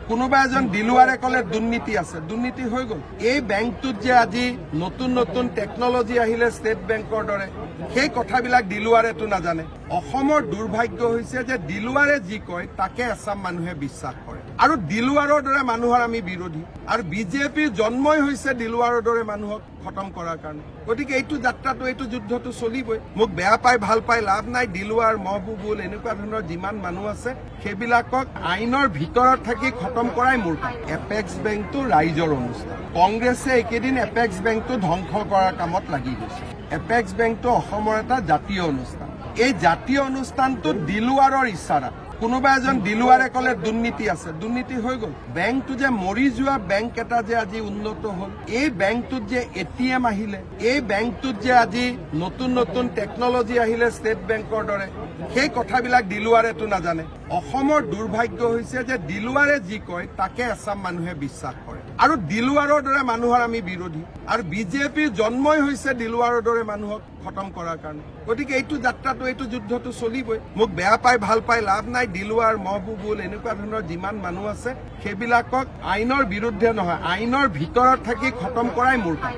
কোনোবা এজন ডিলুৱাৰে কলে দুৰ্নীতি আছে, দুৰ্নীতি হৈ গল। এই বেংকটোত যে আজি নতুন নতুন টেকনলজি আহিলে ষ্টেট বেংকৰ দৰে, সেই কথাবিলাক ডিলুৱাৰেতো নাজানে। অসমৰ দুৰ্ভাগ্য হৈছে যে ডিলুৱাৰে যি কয় তাকে এচাম মানুহে বিশ্বাস কৰে, আৰু ডিলুৱাৰৰ দৰে মানুহৰ আমি বিৰোধী। আৰু বিজেপিৰ জন্মই হৈছে ডিলুৱাৰৰ দৰে মানুহক খতম কৰাৰ কাৰণে। গতিকে এইটো যাত্ৰাটো, এইটো যুদ্ধটো চলিবই। মোক বেয়া পাই ভাল পাই লাভ নাই। ডিলুৱাৰ, মহবুবুল এনেকুৱা ধৰণৰ যিমান মানুহ আছে সেইবিলাকক আইনৰ ভিতৰত থাকি খতম কৰাই মোৰ কাম। এপেক্স বেংকটো ৰাইজৰ অনুষ্ঠান। কংগ্ৰেছে এইকেইদিন এপেক্স বেংকটো ধ্বংস কৰাৰ কামত লাগি গৈছে। এপেক্স বেংকটো অসমৰ এটা জাতীয় অনুষ্ঠান। এই জাতীয় অনুষ্ঠানটোত ডিলুৱাৰৰ ইচ্ছাৰা। কোনোবা এজন ডিলুৱাৰে কলে দুৰ্নীতি আছে, দুৰ্নীতি হৈ গল। বেংকটো যে মৰি যোৱা বেংক এটা যে আজি উন্নত হল, এই বেংকটোত যে ATM আহিলে, এই বেংকটোত যে আজি নতুন নতুন টেকনলজি আহিলে ষ্টেট বেংকৰ দৰে, সেই কথাবিলাক ডিলুৱাৰেতো নাজানে। অসমৰ দুৰ্ভাগ্য হৈছে যে ডিলুৱাৰে যি কয় তাকে এচাম মানুহে বিশ্বাস কৰে, আৰু ডিলুৱাৰৰ দৰে মানুহৰ আমি বিৰোধী। আৰু বিজেপিৰ জন্মই হৈছে ডিলুৱাৰৰ দৰে মানুহক খতম কৰাৰ কাৰণে। গতিকে এইটো যাত্ৰাটো, এইটো যুদ্ধটো চলিবই। মোক বেয়া পাই ভাল পাই লাভ নাই। ডিলুৱাৰ, মহবুবুল এনেকুৱা ধৰণৰ যিমান মানুহ আছে সেইবিলাকক আইনৰ বিৰুদ্ধে নহয়, আইনৰ ভিতৰত থাকি খতম কৰাই মোৰ কাম।